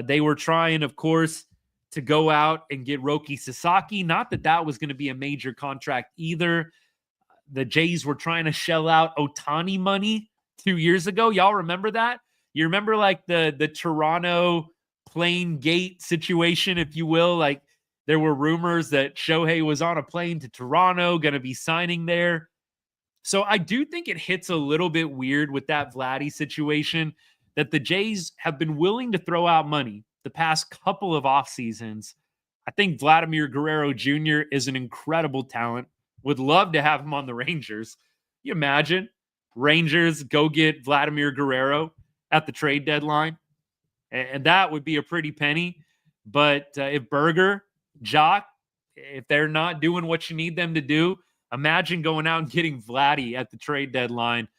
They were trying, of course, to go out and get Roki Sasaki. Not that that was going to be a major contract either. The Jays were trying to shell out Ohtani money 2 years ago. Y'all remember that? You remember like the Toronto plane gate situation, if you will? Like there were rumors that Shohei was on a plane to Toronto, going to be signing there. So I do think it hits a little bit weird with that Vladdy situation that the Jays have been willing to throw out money the past couple of off seasons. I think Vladimir Guerrero Jr. is an incredible talent. Would love to have him on the Rangers. You imagine Rangers go get Vladimir Guerrero at the trade deadline, and that would be a pretty penny. But if Berger, Joc, if they're not doing what you need them to do, imagine going out and getting Vladdy at the trade deadline.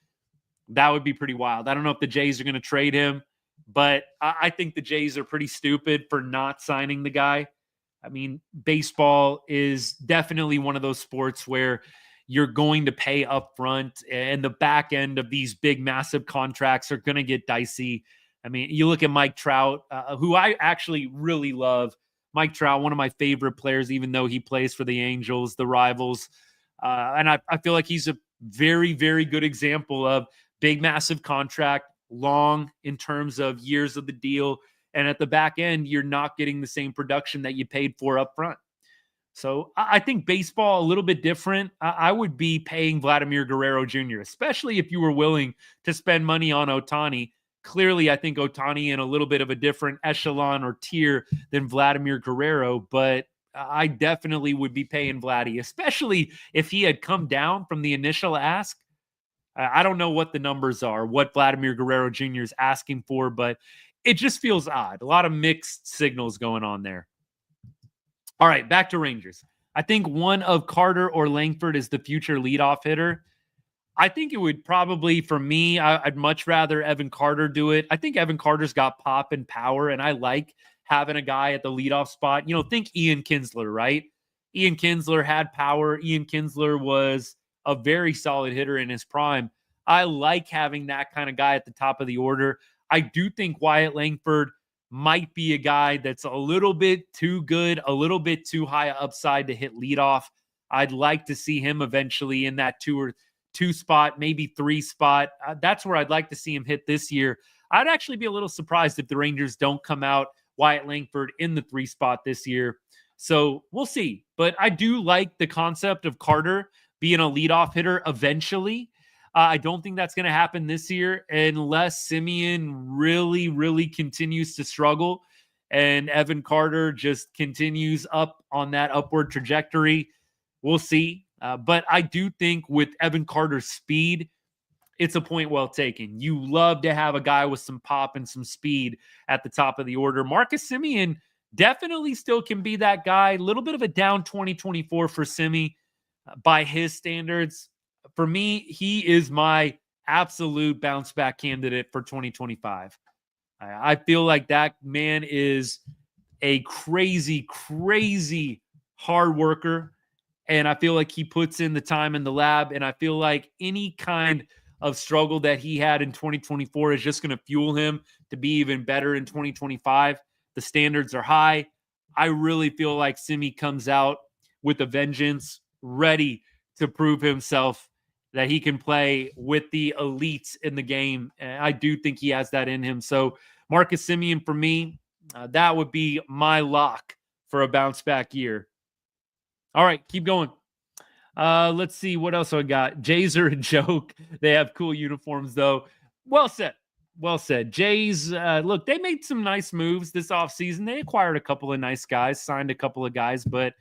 That would be pretty wild. I don't know if the Jays are going to trade him, but I think the Jays are pretty stupid for not signing the guy. I mean, baseball is definitely one of those sports where you're going to pay up front, and the back end of these big, massive contracts are going to get dicey. I mean, you look at Mike Trout, who I actually really love. Mike Trout, one of my favorite players, even though he plays for the Angels, the rivals. And I feel like he's a very, very good example of big, massive contract, long in terms of years of the deal. And at the back end, you're not getting the same production that you paid for up front. So I think baseball a little bit different. I would be paying Vladimir Guerrero Jr., especially if you were willing to spend money on Ohtani. Clearly, I think Ohtani in a little bit of a different echelon or tier than Vladimir Guerrero, but I definitely would be paying Vladdy, especially if he had come down from the initial ask. I don't know what the numbers are, what Vladimir Guerrero Jr. is asking for, but it just feels odd. A lot of mixed signals going on there. All right, back to Rangers. I think one of Carter or Langford is the future leadoff hitter. I think it would probably, for me, I'd much rather Evan Carter do it. I think Evan Carter's got pop and power, and I like having a guy at the leadoff spot. You know, think Ian Kinsler, right? Ian Kinsler had power. Ian Kinsler was a very solid hitter in his prime. I like having that kind of guy at the top of the order. I do think Wyatt Langford might be a guy that's a little bit too good, a little bit too high upside to hit leadoff. I'd like to see him eventually in that two spot, maybe 3 spot. That's where I'd like to see him hit this year. I'd actually be a little surprised if the Rangers don't come out Wyatt Langford in the 3 spot this year. So we'll see. But I do like the concept of Carter being a leadoff hitter eventually. I don't think that's going to happen this year unless Semien really, really continues to struggle and Evan Carter just continues up on that upward trajectory. We'll see. But I do think with Evan Carter's speed, it's a point well taken. You love to have a guy with some pop and some speed at the top of the order. Marcus Semien definitely still can be that guy. A little bit of a down 2024 for Semi by his standards. For me, he is my absolute bounce back candidate for 2025. I feel like that man is a crazy, crazy hard worker. And I feel like he puts in the time in the lab. And I feel like any kind of struggle that he had in 2024 is just going to fuel him to be even better in 2025. The standards are high. I really feel like Simi comes out with a vengeance, ready to prove himself that he can play with the elites in the game. And I do think he has that in him. So Marcus Semien, for me, that would be my lock for a bounce back year. All right, keep going. Let's see what else I got. Jazer and Joc. They have cool uniforms, though. Well said. Well said. Jays, look, they made some nice moves this offseason. They acquired a couple of nice guys, signed a couple of guys, but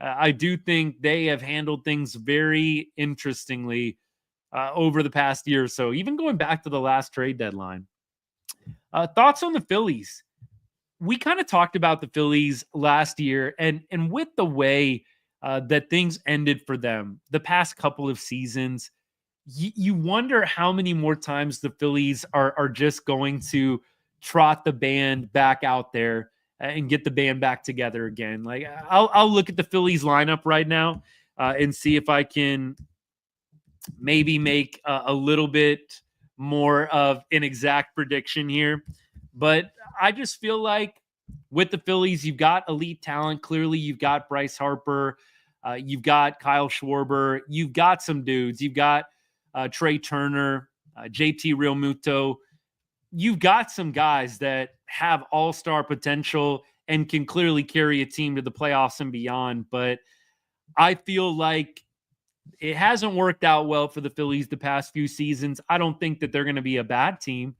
I do think they have handled things very interestingly over the past year or so, even going back to the last trade deadline. Thoughts on the Phillies? We kind of talked about the Phillies last year, and with the way that things ended for them the past couple of seasons, you wonder how many more times the Phillies are just going to trot the band back out there and get the band back together again. Like I'll look at the Phillies lineup right now and see if I can maybe make a little bit more of an exact prediction here. But I just feel like with the Phillies, you've got elite talent. Clearly, you've got Bryce Harper. You've got Kyle Schwarber. You've got some dudes. You've got Trey Turner, JT Realmuto. You've got some guys that have all-star potential and can clearly carry a team to the playoffs and beyond. But I feel like it hasn't worked out well for the Phillies the past few seasons. I don't think that they're going to be a bad team,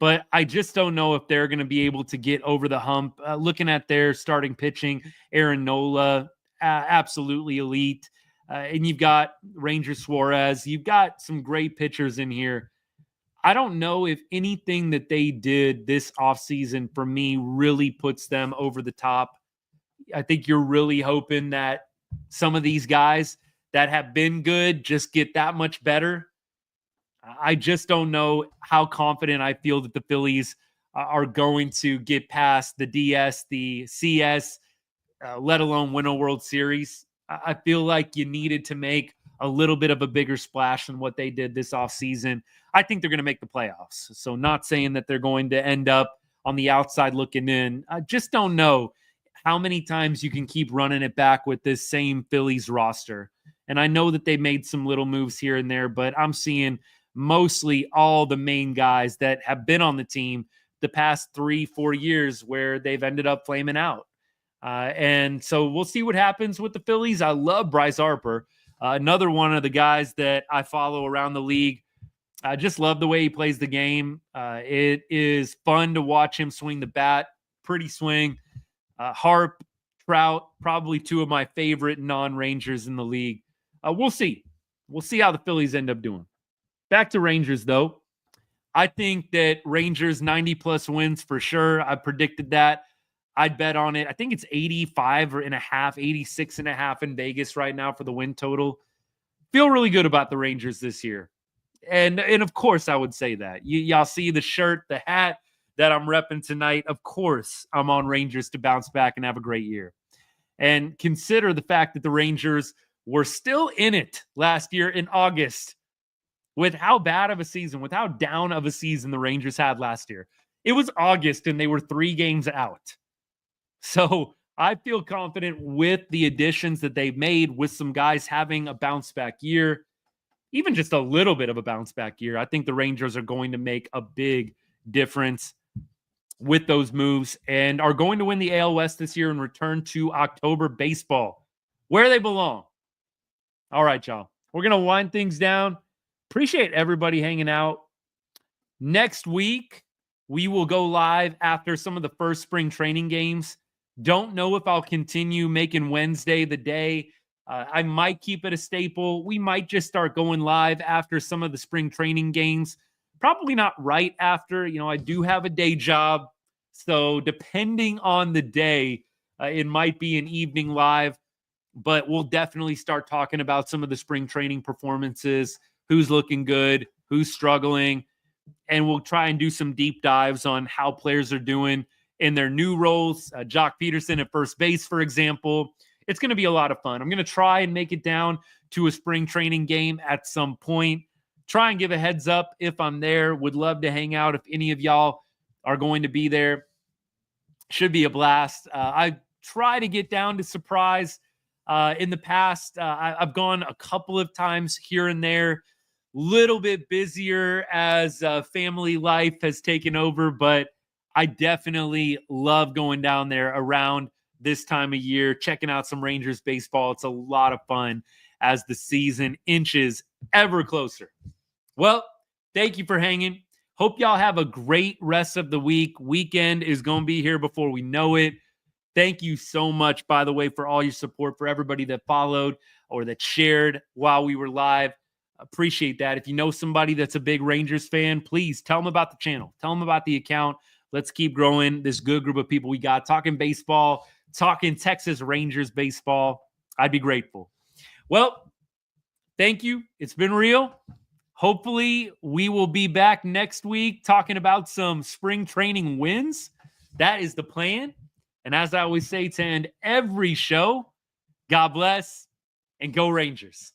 but I just don't know if they're going to be able to get over the hump. Looking at their starting pitching, Aaron Nola, absolutely elite. And you've got Ranger Suarez. You've got some great pitchers in here. I don't know if anything that they did this offseason for me really puts them over the top. I think you're really hoping that some of these guys that have been good just get that much better. I just don't know how confident I feel that the Phillies are going to get past the DS, the CS, let alone win a World Series. I feel like you needed to make a little bit of a bigger splash than what they did this offseason. I think they're going to make the playoffs. So not saying that they're going to end up on the outside looking in. I just don't know how many times you can keep running it back with this same Phillies roster. And I know that they made some little moves here and there, but I'm seeing mostly all the main guys that have been on the team the past 3-4 years where they've ended up flaming out. And so we'll see what happens with the Phillies. I love Bryce Harper. Another one of the guys that I follow around the league. I just love the way he plays the game. It is fun to watch him swing the bat. Pretty swing. Harp, Trout, probably two of my favorite non-Rangers in the league. We'll see. We'll see how the Phillies end up doing. Back to Rangers, though. I think that Rangers 90-plus wins for sure. I predicted that. I'd bet on it. I think it's 85.5, 86.5 in Vegas right now for the win total. Feel really good about the Rangers this year. And of course, I would say that. Y'all see the shirt, the hat that I'm repping tonight. Of course, I'm on Rangers to bounce back and have a great year. And consider the fact that the Rangers were still in it last year in August with how bad of a season, with how down of a season the Rangers had last year. It was August and they were 3 games out. So I feel confident with the additions that they've made with some guys having a bounce back year, even just a little bit of a bounce back year. I think the Rangers are going to make a big difference. with those moves and are going to win the AL West this year and return to October baseball, where they belong. All right, y'all. We're going to wind things down. Appreciate everybody hanging out. Next week, we will go live after some of the first spring training games. Don't know if I'll continue making Wednesday the day. I might keep it a staple. We might just start going live after some of the spring training games. Probably not right after. I do have a day job. So depending on the day, it might be an evening live. But we'll definitely start talking about some of the spring training performances, who's looking good, who's struggling. And we'll try and do some deep dives on how players are doing in their new roles. Joc Pederson at first base, for example. It's going to be a lot of fun. I'm going to try and make it down to a spring training game at some point. Try and give a heads up if I'm there. Would love to hang out if any of y'all are going to be there. Should be a blast. I try to get down to Surprise. In the past, I've gone a couple of times here and there. Little bit busier as family life has taken over, but I definitely love going down there around this time of year, checking out some Rangers baseball. It's a lot of fun as the season inches ever closer. Well, thank you for hanging. Hope y'all have a great rest of the week. Weekend is going to be here before we know it. Thank you so much, by the way, for all your support, for everybody that followed or that shared while we were live. Appreciate that. If you know somebody that's a big Rangers fan, please tell them about the channel. Tell them about the account. Let's keep growing this good group of people we got. Talking baseball, talking Texas Rangers baseball. I'd be grateful. Well, thank you. It's been real. Hopefully, we will be back next week talking about some spring training wins. That is the plan. And as I always say to end every show, God bless and go Rangers.